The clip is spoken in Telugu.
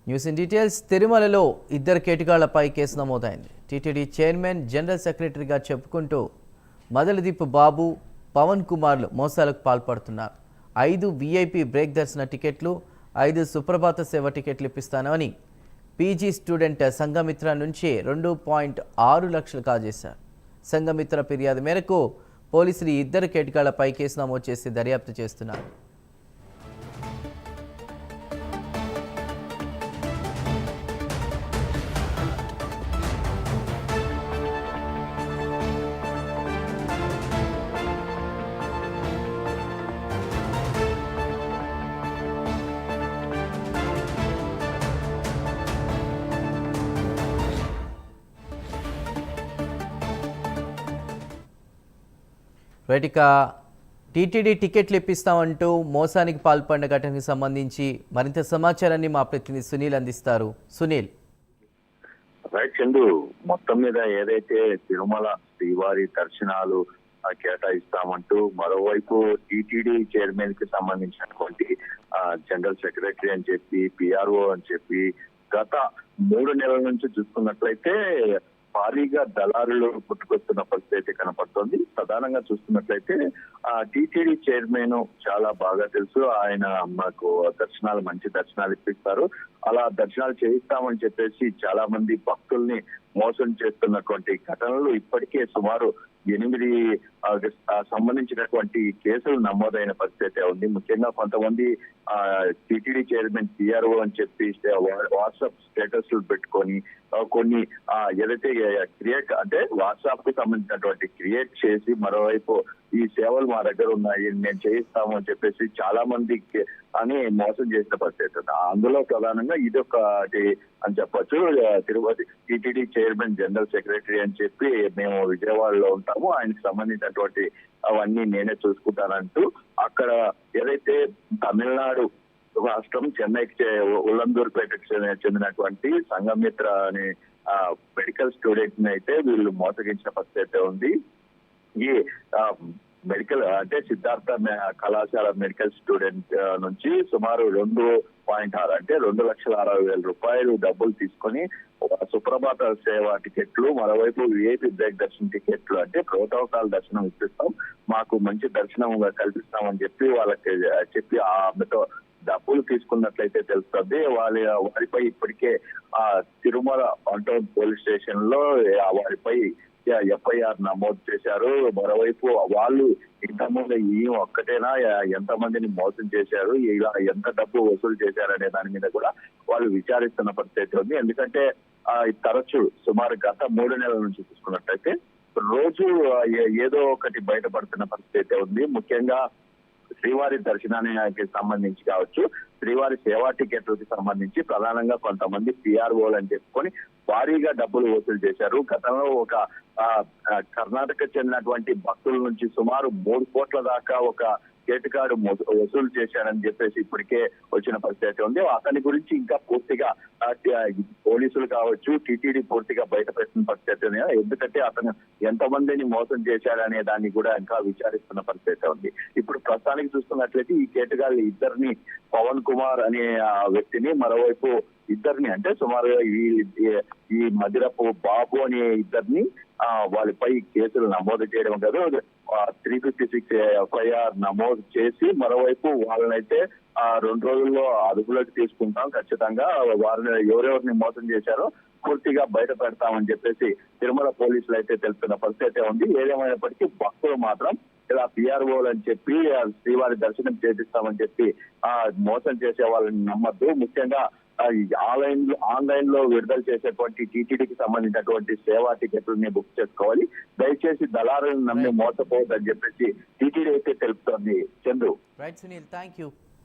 News in details. తిరుమలలో ఇద్దరు కేటుగాళ్లపై కేసు నమోదైంది. టీటీడీ చైర్మన్, జనరల్ సెక్రటరీగా చెప్పుకుంటూ మదలదీప్ బాబు, పవన్ కుమార్లు మోసాలకు పాల్పడుతున్నారు. 5 వీఐపీ బ్రేక్ దర్శన టికెట్లు, 5 సుప్రభాత సేవ టికెట్లు ఇప్పిస్తానని పీజీ స్టూడెంట్ సంఘమిత్ర నుంచి 2.6 లక్షలు కాజేశారు. సంఘమిత్ర ఫిర్యాదు మేరకు పోలీసులు ఇద్దరు కేటుగాళ్లపై కేసు నమోదు చేసి దర్యాప్తు చేస్తున్నారు. రైట్గా టీటీడీ టికెట్లు ఇప్పిస్తామంటూ మోసానికి పాల్పడిన ఘటనకు సంబంధించి మరింత సమాచారాన్ని మా ప్రతినిధి సునీల్ అందిస్తారు. సునీల్. రైట్ చందు, మొత్తం మీద ఏదైతే తిరుమల శ్రీవారి దర్శనాలు కేటాయిస్తామంటూ మరోవైపు టీటీడీ చైర్మన్ కి సంబంధించినటువంటి జనరల్ సెక్రటరీ అని చెప్పి, పిఆర్ఓ అని చెప్పి గత 3 నెలల నుంచి చూసుకున్నట్లయితే భారీగా దళారులు పుట్టుకొస్తున్న పరిస్థితి కనపడుతోంది. ప్రధానంగా చూస్తున్నట్లయితే టీటీడీ చైర్మన్ చాలా బాగా తెలుసు. ఆయన మాకు మంచి దర్శనాలు ఇప్పిస్తారు, అలా దర్శనాలు చేయిస్తామని చెప్పేసి చాలా మంది భక్తుల్ని మోసం చేస్తున్నటువంటి ఘటనలు ఇప్పటికే సుమారు 8 సంబంధించినటువంటి కేసులు నమోదైన పరిస్థితి ఉంది. ముఖ్యంగా కొంతమంది టీటీడీ చైర్మన్ పిఆర్ఓ అని చెప్పి వాట్సాప్ స్టేటస్లు పెట్టుకొని కొన్ని ఏదైతే అంటే వాట్సాప్ కు సంబంధించినటువంటి క్రియేట్ చేసి మరోవైపు ఈ సేవలు మా దగ్గర ఉన్నాయి, మేము చేయిస్తాము అని చెప్పేసి చాలా మందికి అని మోసం చేసిన పరిస్థితి. అందులో ప్రధానంగా ఇదొకటి అని చెప్పొచ్చు. Tirupati TTD chairman, general secretary అని చెప్పి మేము విజయవాడలో ఉంటాము, ఆయనకు సంబంధించినటువంటి అవన్నీ నేనే చూసుకుంటానంటూ అక్కడ ఏదైతే తమిళనాడు రాష్ట్రం చెన్నైకి ఉల్లందూరుపేటకు చెందినటువంటి సంఘమిత్ర అనే మెడికల్ స్టూడెంట్ ని అయితే వీళ్ళు మోసగించిన పరిస్థితి ఉంది. ఈ మెడికల్ అంటే సిద్ధార్థ కళాశాల మెడికల్ స్టూడెంట్ నుంచి సుమారు 2.6 అంటే 2,60,000 రూపాయలు డబ్బులు తీసుకొని సుప్రభాత సేవ టికెట్లు, మరోవైపు విఐపీ బ్రేక్ దర్శన టికెట్లు అంటే ప్రోటోకాల్ దర్శనం ఇప్పిస్తాం, మాకు మంచి దర్శనం కల్పిస్తామని చెప్పి వాళ్ళకి చెప్పి ఆమెతో డబ్బులు తీసుకున్నట్లయితే తెలుస్తుంది. వారిపై ఇప్పటికే తిరుమల టౌన్ పోలీస్ స్టేషన్ లో వారిపై ఎఫ్ఐఆర్ నమోదు చేశారు. మరోవైపు వాళ్ళు ఇంతకుముందు ఈ ఒక్కటేనా ఎంతమందిని మోసం చేశారు, ఇలా ఎంత డబ్బు వసూలు చేశారనే దాని మీద కూడా వాళ్ళు విచారిస్తున్న పరిస్థితి ఉంది. ఎందుకంటే తరచు సుమారు గత 3 నెలల నుంచి చూసుకున్నట్టయితే రోజు ఏదో ఒకటి బయటపడుతున్న పరిస్థితి ఉంది. ముఖ్యంగా శ్రీవారి దర్శనానికి సంబంధించి కావచ్చు, శ్రీవారి సేవా టికెట్లకి సంబంధించి ప్రధానంగా కొంతమంది పిఆర్ఓలు అని చెప్పుకొని భారీగా డబ్బులు వసూలు చేశారు. గతంలో ఒక కర్ణాటక చెందినటువంటి భక్తుల నుంచి సుమారు 3 కోట్ల దాకా ఒక కేటుగాడు వసూలు చేశారని చెప్పేసి ఇప్పటికే వచ్చిన పరిస్థితి ఉంది. అతని గురించి ఇంకా పూర్తిగా పోలీసులు కావచ్చు, టీటీడీ పూర్తిగా బయట పెట్టిన పరిస్థితి ఉంది. ఎందుకంటే అతను ఎంతమందిని మోసం చేశారనే దాన్ని కూడా ఇంకా విచారిస్తున్న పరిస్థితి ఉంది. ఇప్పుడు ప్రస్తుతానికి చూస్తున్నట్లయితే ఈ కేటుగాళ్ళు ఇద్దరిని, పవన్ కుమార్ అనే వ్యక్తిని, మరోవైపు ఇద్దరిని అంటే సుమారు ఈ మదిరపు బాబు అనే ఇద్దరిని వాళ్ళపై కేసులు నమోదు చేయడం కాదు, 356 ఎఫ్ఐఆర్ నమోదు చేసి మరోవైపు వాళ్ళనైతే 2 రోజుల్లో అదుపులోకి తీసుకుంటాం, ఖచ్చితంగా వారిని ఎవరెవరిని మోసం చేశారో పూర్తిగా బయట పెడతామని చెప్పేసి తిరుమల పోలీసులు అయితే తెలుపుతున్న పరిస్థితి ఉంది. ఏదేమైనప్పటికీ భక్తులు మాత్రం ఇలా పిఆర్ఓలు అని చెప్పి శ్రీవారి దర్శనం చేపిస్తామని చెప్పి మోసం చేసే వాళ్ళని నమ్మద్దు. ముఖ్యంగా ఆన్లైన్ లో విడుదల చేసేటువంటి టీటీడీకి సంబంధించినటువంటి సేవా టికెట్లని బుక్ చేసుకోవాలి. దయచేసి దళారులను నమ్మి మోసపోవద్దని చెప్పేసి టీటీడీ అయితే తెలుపుతోంది. Chandru. Right Sunil, thank you.